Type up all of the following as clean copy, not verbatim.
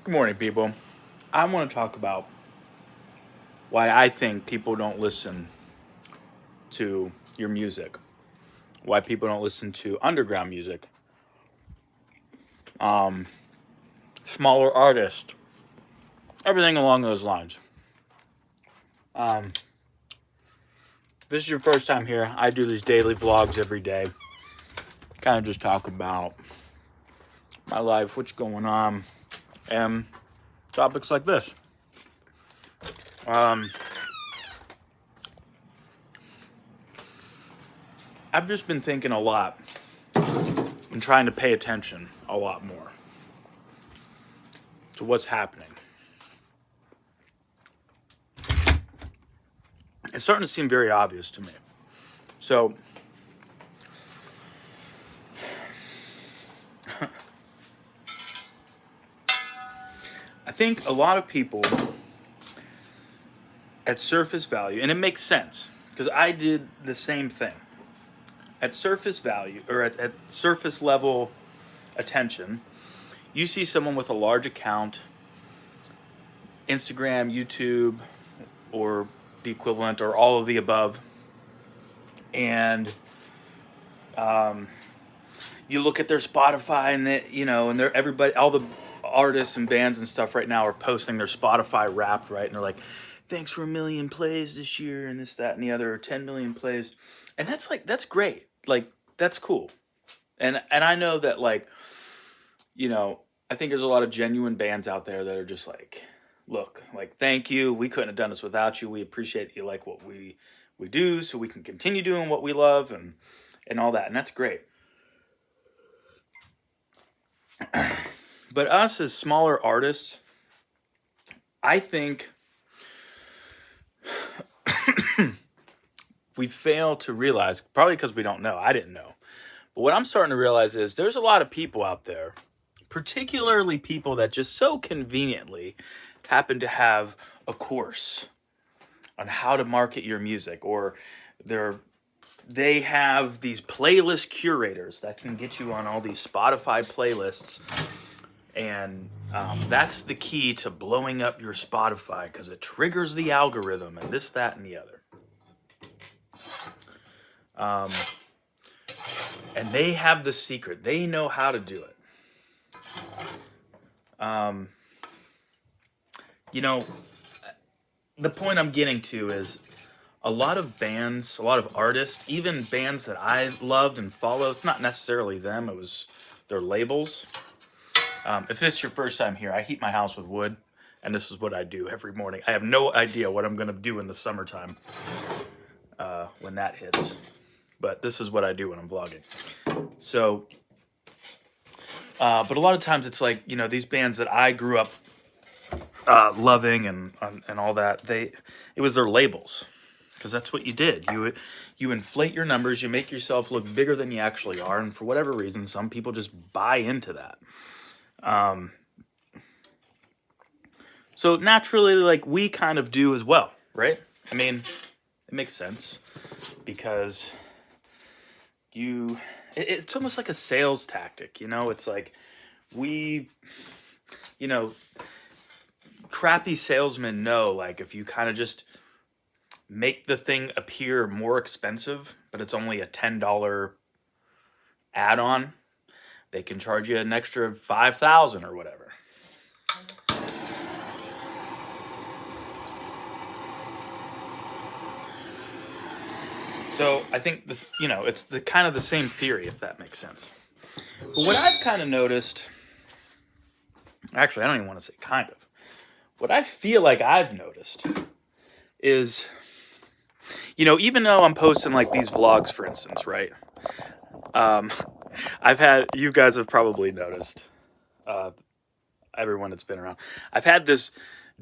Good morning, people. I want to talk about why I think people don't listen to your music, why people don't listen to underground music, smaller artists, everything along those lines. If this is your first time here, I do these daily vlogs every day. Kind of just talk about my life, what's going on, and topics like this. I've just been thinking a lot and trying to pay attention a lot more to what's happening. It's starting to seem very obvious to me. So, I think a lot of people at surface value, and it makes sense because I did the same thing. At surface value, or at surface level attention, you see someone with a large account, Instagram, YouTube, or the equivalent, or all of the above, and you look at their Spotify, and and they're everybody, all the artists and bands and stuff right now are posting their Spotify Wrapped, right? And they're like, "Thanks for 1 million plays this year," and this, that, and the other, or 10 million plays, and that's great, like that's cool, and I know that I think there's a lot of genuine bands out there that are just like, look, like, thank you, we couldn't have done this without you, we appreciate you like what we do, so we can continue doing what we love and all that, and that's great. But us as smaller artists, I think we fail to realize, probably because we don't know. I didn't know. But what I'm starting to realize is there's a lot of people out there, particularly people that just so conveniently happen to have a course on how to market your music, or they have these playlist curators that can get you on all these Spotify playlists. And that's the key to blowing up your Spotify, because it triggers the algorithm and this, that, and the other. And they have the secret. They know how to do it. The point I'm getting to is a lot of bands, a lot of artists, even bands that I loved and followed, it's not necessarily them, it was their labels. If this is your first time here, I heat my house with wood, and this is what I do every morning. I have no idea what I'm going to do in the summertime when that hits, but this is what I do when I'm vlogging. So, but a lot of times it's like, these bands that I grew up loving and all that, it was their labels, because that's what you did. You inflate your numbers, you make yourself look bigger than you actually are, and for whatever reason, some people just buy into that. So naturally, like, we kind of do as well, right? I mean, it makes sense, because it's almost like a sales tactic, it's like crappy salesmen know, like, if you kind of just make the thing appear more expensive, but it's only a $10 add-on, they can charge you an extra $5,000 or whatever. So I think it's the kind of the same theory, if that makes sense. But what I've kind of noticed, actually, I don't even want to say kind of, what I feel like I've noticed is, even though I'm posting like these vlogs, for instance, right? You guys have probably noticed, everyone that's been around, I've had this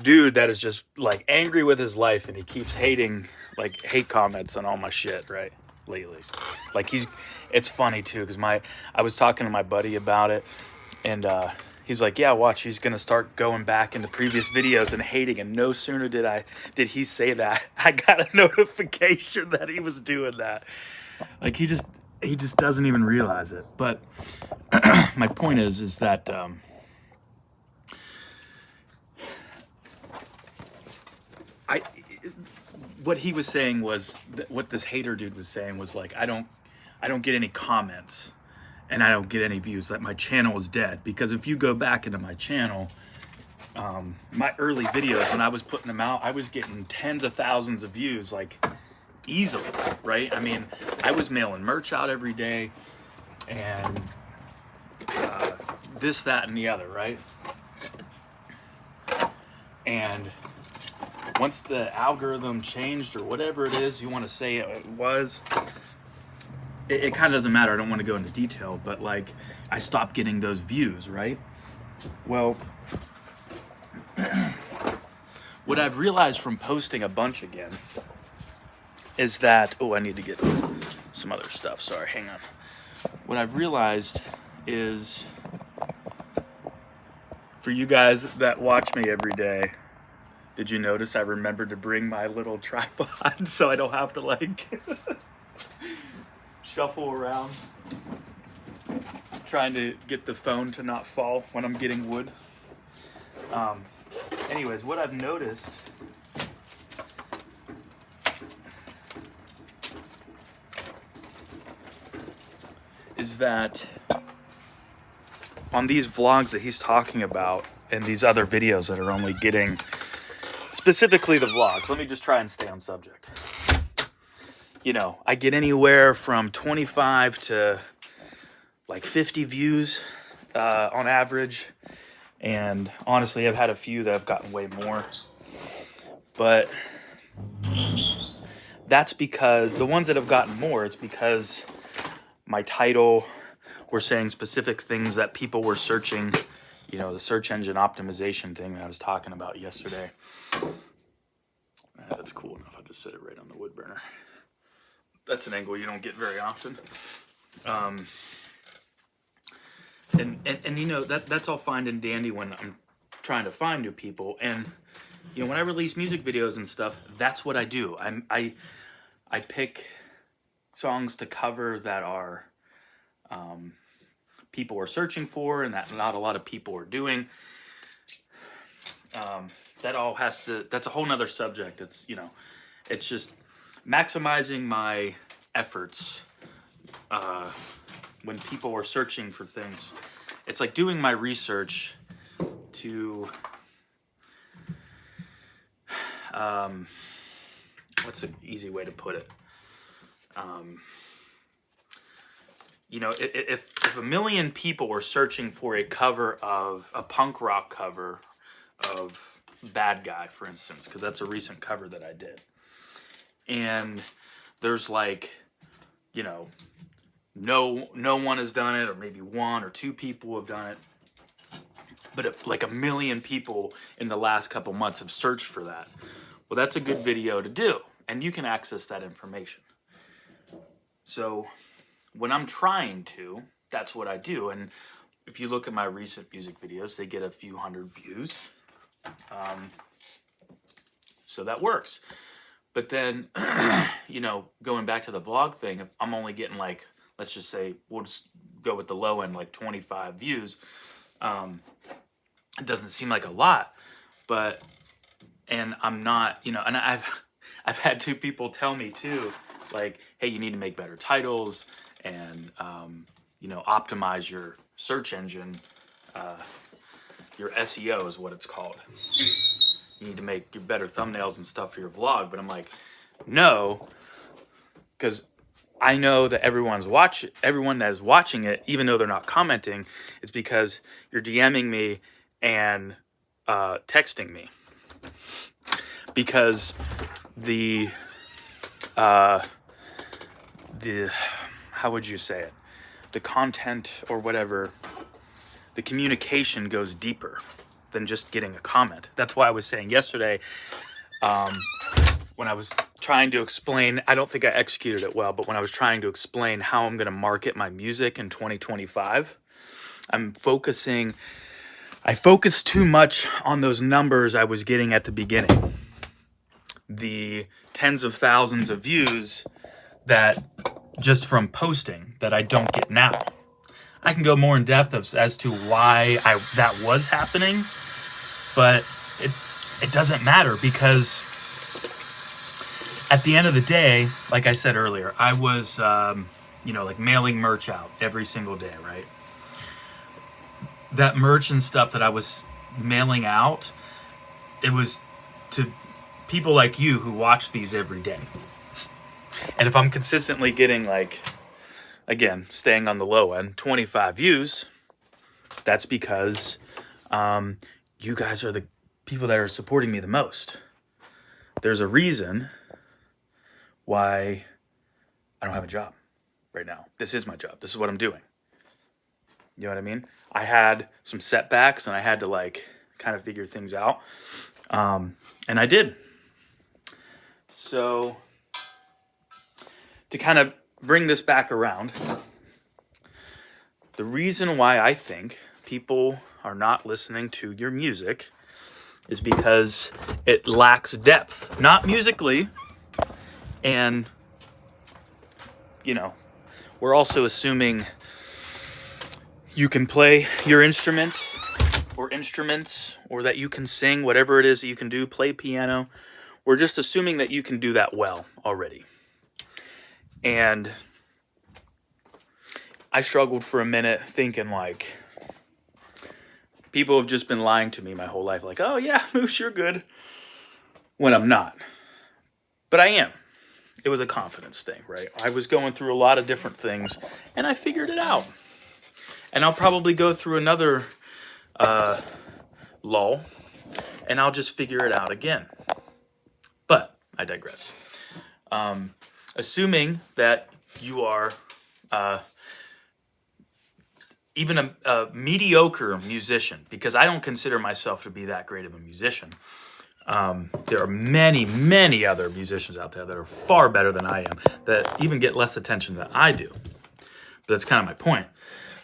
dude that is just like angry with his life, and he keeps like hate comments on all my shit, right, lately. Like, it's funny too, because I was talking to my buddy about it, and he's like, yeah, watch, he's gonna start going back into previous videos and hating, and no sooner did he say that, I got a notification that he was doing that. Like, he just doesn't even realize it. But my point is that what he was saying was, what this hater dude was saying was like, I don't get any comments and I don't get any views, that my channel is dead. Because if you go back into my channel, my early videos, when I was putting them out, I was getting tens of thousands of views, like easily, right? I mean, I was mailing merch out every day and this, that, and the other, right? And once the algorithm changed, or whatever it is you want to say it was, it kind of doesn't matter. I don't want to go into detail, but like, I stopped getting those views, right? Well, what I've realized from posting a bunch again is that, oh, I need to get some other stuff. Sorry, hang on. What I've realized is, for you guys that watch me every day, did you notice I remembered to bring my little tripod so I don't have to like shuffle around trying to get the phone to not fall when I'm getting wood? Anyways, what I've noticed is that on these vlogs that he's talking about and these other videos that are only getting, specifically the vlogs, let me just try and stay on subject. You know, I get anywhere from 25 to like 50 views on average. And honestly, I've had a few that have gotten way more. But that's because the ones that have gotten more, it's because my title, we're saying specific things that people were searching, you know, the search engine optimization thing that I was talking about yesterday. That's cool enough. I'll just set it right on the wood burner. That's an angle you don't get very often. And you know, that's all fine and dandy when I'm trying to find new people. And you know, when I release music videos and stuff, that's what I do. I pick songs to cover that are people are searching for and that not a lot of people are doing. That all has to, that's a whole nother subject. It's, you know, it's just maximizing my efforts when people are searching for things. It's like doing my research to, what's an easy way to put it? You know, if a million people were searching for a cover of a punk rock cover of Bad Guy, for instance, because that's a recent cover that I did, and there's like, you know, no one has done it, or maybe one or two people have done it, but like a million people in the last couple months have searched for that. Well, that's a good video to do, and you can access that information. So when I'm trying to, that's what I do. And if you look at my recent music videos, they get a few hundred views. So that works. But then, you know, going back to the vlog thing, if I'm only getting like, let's just say, we'll just go with the low end, like 25 views. It doesn't seem like a lot, but, and I'm not, you know, and I've had two people tell me too, like, hey, you need to make better titles and, you know, optimize your search engine. Your SEO is what it's called. You need to make your better thumbnails and stuff for your vlog. But I'm like, no, because I know that everyone that is watching it, even though they're not commenting, it's because you're DMing me and texting me. Because the how would you say it? The content or whatever, the communication goes deeper than just getting a comment. That's why I was saying yesterday, when I was trying to explain, I don't think I executed it well, but when I was trying to explain how I'm going to market my music in 2025, I focused too much on those numbers I was getting at the beginning. The tens of thousands of views that just from posting that I don't get now. I can go more in depth as to why that was happening, but it doesn't matter, because at the end of the day, like I said earlier, I was, like mailing merch out every single day, right? That merch and stuff that I was mailing out, it was to people like you who watch these every day. And if I'm consistently getting, like, again, staying on the low end, 25 views, that's because you guys are the people that are supporting me the most. There's a reason why I don't have a job right now. This is my job. This is what I'm doing. You know what I mean? I had some setbacks and I had to, like, kind of figure things out. And I did. So to kind of bring this back around, the reason why I think people are not listening to your music is because it lacks depth. Not musically. And, we're also assuming you can play your instrument or instruments, or that you can sing, whatever it is that you can do, play piano. We're just assuming that you can do that well already. And I struggled for a minute thinking, like, people have just been lying to me my whole life. Like, oh yeah, Moose, you're good. When I'm not. But I am. It was a confidence thing, right? I was going through a lot of different things, and I figured it out. And I'll probably go through another lull, and I'll just figure it out again. But I digress. Assuming that you are even a mediocre musician, because I don't consider myself to be that great of a musician. There are many, many other musicians out there that are far better than I am, that even get less attention than I do. But that's kind of my point.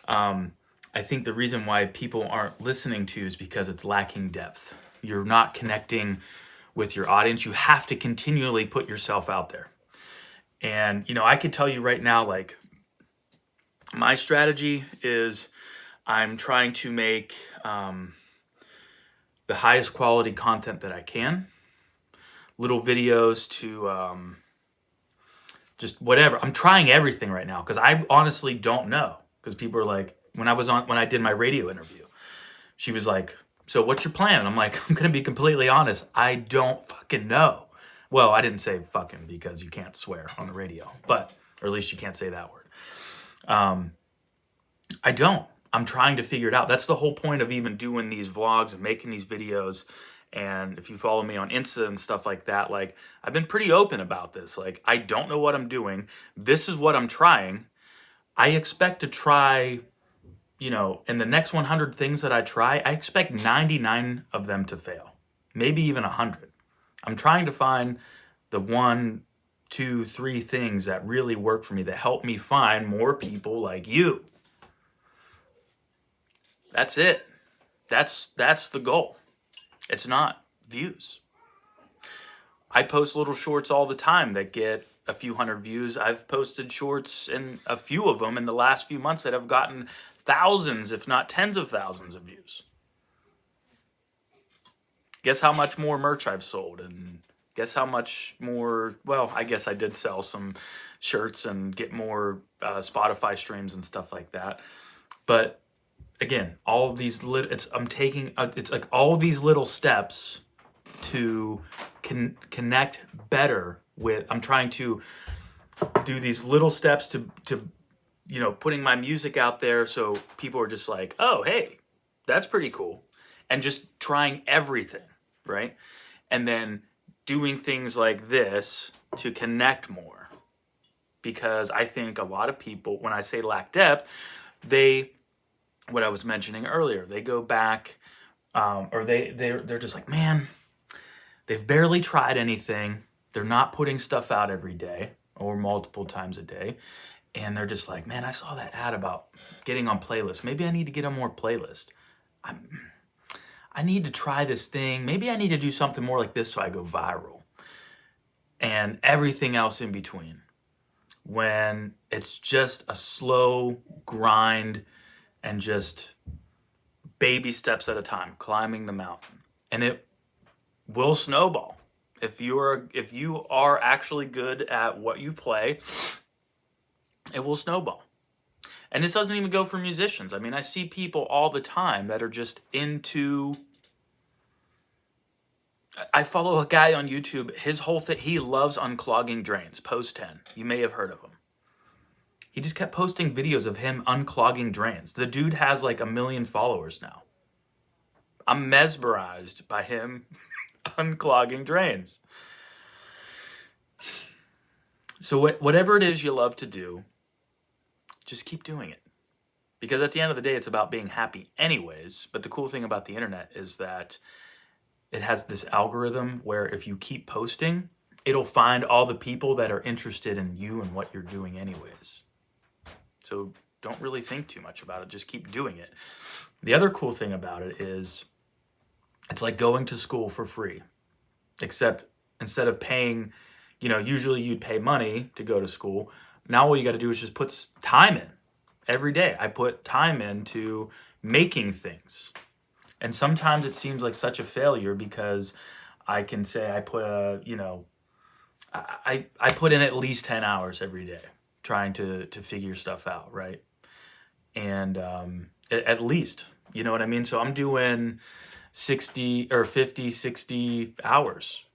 I think the reason why people aren't listening to you is because it's lacking depth. You're not connecting with your audience. You have to continually put yourself out there. And, I could tell you right now, like, my strategy is I'm trying to make the highest quality content that I can. Little videos to just whatever. I'm trying everything right now because I honestly don't know. Because people are like, when I did my radio interview, she was like, so what's your plan? And I'm like, I'm going to be completely honest. I don't fucking know. Well, I didn't say fucking because you can't swear on the radio, or at least you can't say that word. I don't. I'm trying to figure it out. That's the whole point of even doing these vlogs and making these videos. And if you follow me on Insta and stuff like that, like, I've been pretty open about this. Like, I don't know what I'm doing. This is what I'm trying. I expect to try, in the next 100 things that I try, I expect 99 of them to fail. Maybe even 100. I'm trying to find the 1, 2, 3 things that really work for me, that help me find more people like you. That's it. That's the goal. It's not views. I post little shorts all the time that get a few hundred views. I've posted shorts, and a few of them in the last few months that have gotten thousands, if not tens of thousands of views. Guess how much more merch I've sold, and guess how much more, well, I guess I did sell some shirts and get more Spotify streams and stuff like that. But again, all of these it's like all these little steps to connect better with. I'm trying to do these little steps to putting my music out there, so people are just like, oh, hey, that's pretty cool, and just trying everything, right? And then doing things like this to connect more, because I think a lot of people, when I say lack depth, what I was mentioning earlier, they go back, or they're just like, man, they've barely tried anything. They're not putting stuff out every day or multiple times a day. And they're just like, man, I saw that ad about getting on playlists. Maybe I need to get on more playlist. I need to try this thing. Maybe I need to do something more like this so I go viral. And everything else in between. When it's just a slow grind and just baby steps at a time, climbing the mountain. And it will snowball. If you are actually good at what you play, it will snowball. And this doesn't even go for musicians. I mean, I see people all the time that are just into... I follow a guy on YouTube. His whole thing, he loves unclogging drains. Post 10. You may have heard of him. He just kept posting videos of him unclogging drains. The dude has like 1 million followers now. I'm mesmerized by him unclogging drains. So whatever it is you love to do, just keep doing it. Because at the end of the day, it's about being happy anyways. But the cool thing about the internet is that it has this algorithm where if you keep posting, it'll find all the people that are interested in you and what you're doing anyways. So don't really think too much about it. Just keep doing it. The other cool thing about it is it's like going to school for free. Except instead of paying, usually you'd pay money to go to school. Now all you got to do is just put time in. Every day I put time into making things. And sometimes it seems like such a failure because I can say I put I put in at least 10 hours every day trying to figure stuff out, right? And at least, you know what I mean? So I'm doing 60 or 50, 60 hours.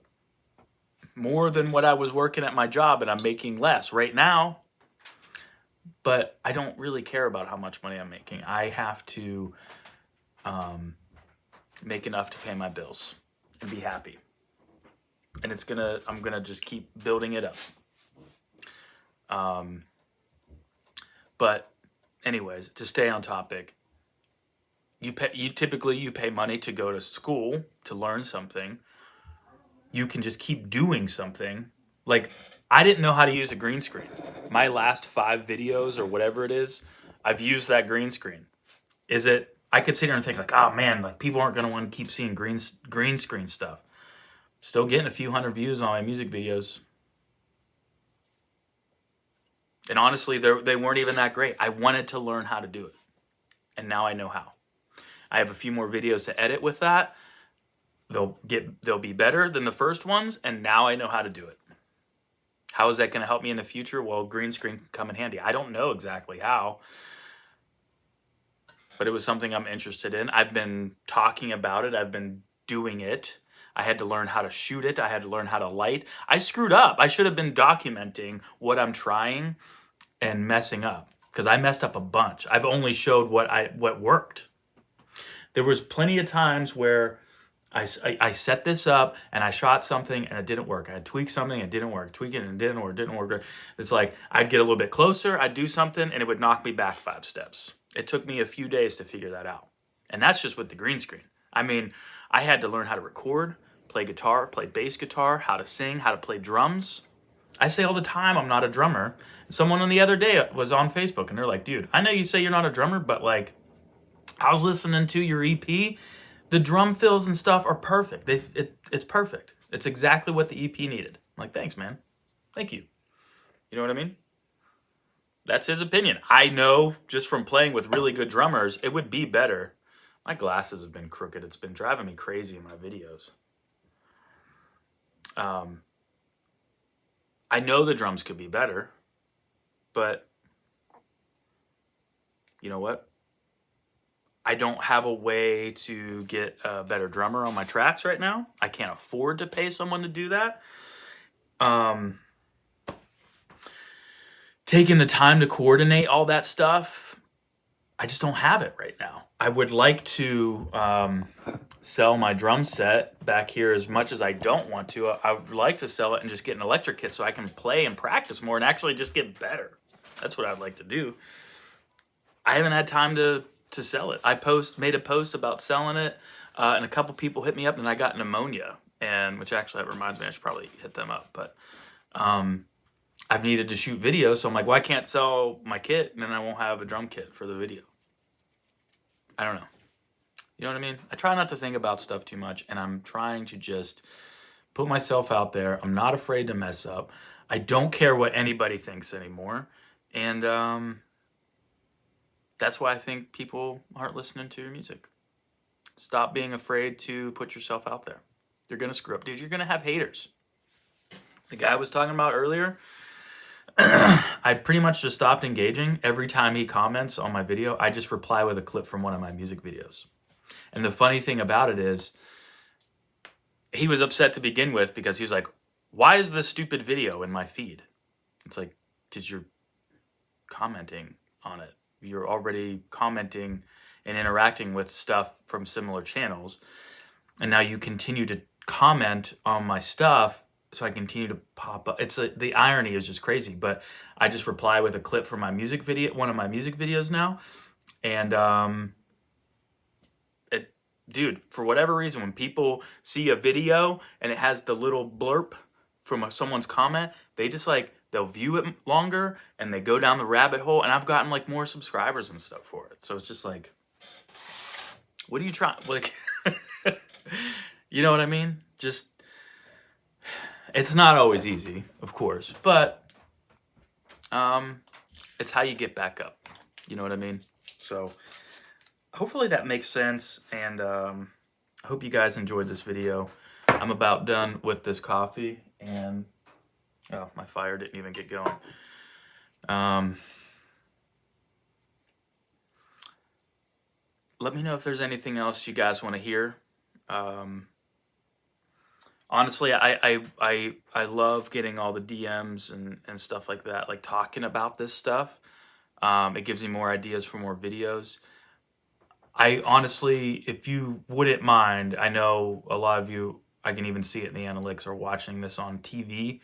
More than what I was working at my job, and I'm making less right now. But I don't really care about how much money I'm making. I have to make enough to pay my bills and be happy. And I'm gonna just keep building it up. But anyways, to stay on topic, you typically pay money to go to school to learn something. You can just keep doing something. Like, I didn't know how to use a green screen. My last 5 videos or whatever it is, I've used that green screen. I could sit here and think like, oh man, like people aren't going to want to keep seeing green screen stuff. Still getting a few hundred views on my music videos. And honestly, they weren't even that great. I wanted to learn how to do it. And now I know how. I have a few more videos to edit with that. They'll be better than the first ones, and now I know how to do it. How is that going to help me in the future? Well, green screen can come in handy. I don't know exactly how, but it was something I'm interested in. I've been talking about it. I've been doing it. I had to learn how to shoot it. I had to learn how to light. I screwed up. I should have been documenting what I'm trying and messing up, because I messed up a bunch. I've only showed what worked. There was plenty of times where I set this up and I shot something and it didn't work. I tweaked something, it didn't work. Tweak it and it didn't work. It's like I'd get a little bit closer, I'd do something, and it would knock me back 5 steps. It took me a few days to figure that out. And that's just with the green screen. I mean, I had to learn how to record, play guitar, play bass guitar, how to sing, how to play drums. I say all the time I'm not a drummer. Someone on the other day was on Facebook and they're like, dude, I know you say you're not a drummer, but like, I was listening to your EP. The drum fills and stuff are perfect. It's perfect. It's exactly what the EP needed. I'm like, thanks, man. Thank you. You know what I mean? That's his opinion. I know just from playing with really good drummers, it would be better. My glasses have been crooked. It's been driving me crazy in my videos. I know the drums could be better, but you know what? I don't have a way to get a better drummer on my tracks right now. I can't afford to pay someone to do that. Taking the time to coordinate all that stuff, I just don't have it right now. I would like to sell my drum set back here as much as I don't want to. I would like to sell it and just get an electric kit so I can play and practice more and actually just get better. That's what I'd like to do. I haven't had time to sell it. I made a post about selling it, and a couple people hit me up, and I got pneumonia, which actually that reminds me I should probably hit them up. But I've needed to shoot videos, so I'm like, well, I can't sell my kit, and then I won't have a drum kit for the video. I don't know. You know what I mean? I try not to think about stuff too much, and I'm trying to just put myself out there. I'm not afraid to mess up. I don't care what anybody thinks anymore, and that's why I think people aren't listening to your music. Stop being afraid to put yourself out there. You're going to screw up. Dude, you're going to have haters. The guy I was talking about earlier, I pretty much just stopped engaging. Every time he comments on my video, I just reply with a clip from one of my music videos. And the funny thing about it is, he was upset to begin with because he was like, why is this stupid video in my feed? It's like, because you're commenting on it. You're already commenting and interacting with stuff from similar channels. And now you continue to comment on my stuff, so I continue to pop up. It's the irony is just crazy, but I just reply with a clip from my music video, one of my music videos now. And dude, for whatever reason, when people see a video and it has the little blurb from someone's comment, they just like, they'll view it longer and they go down the rabbit hole. And I've gotten like more subscribers and stuff for it. So it's just like, what are you trying? Like, you know what I mean? Just, it's not always easy, of course, but it's how you get back up. You know what I mean? So hopefully that makes sense, and I hope you guys enjoyed this video. I'm about done with this coffee, and oh, my fire didn't even get going. Let me know if there's anything else you guys want to hear. Honestly, I love getting all the DMs and stuff like that, like talking about this stuff. It gives me more ideas for more videos. I honestly, if you wouldn't mind, I know a lot of you, I can even see it in the analytics, are watching this on TV.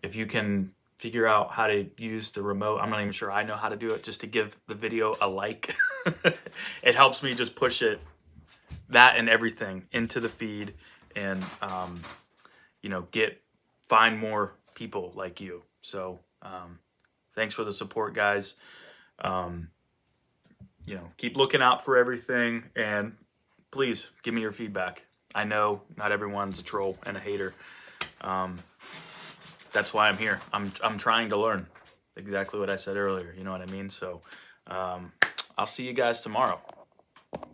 If you can figure out how to use the remote, I'm not even sure I know how to do it, just to give the video a like. It helps me just push it, that and everything, into the feed, and you know, find more people like you. So thanks for the support, guys. You know, keep looking out for everything, and please give me your feedback. I know not everyone's a troll and a hater. That's why I'm here. I'm trying to learn exactly what I said earlier. You know what I mean? So I'll see you guys tomorrow.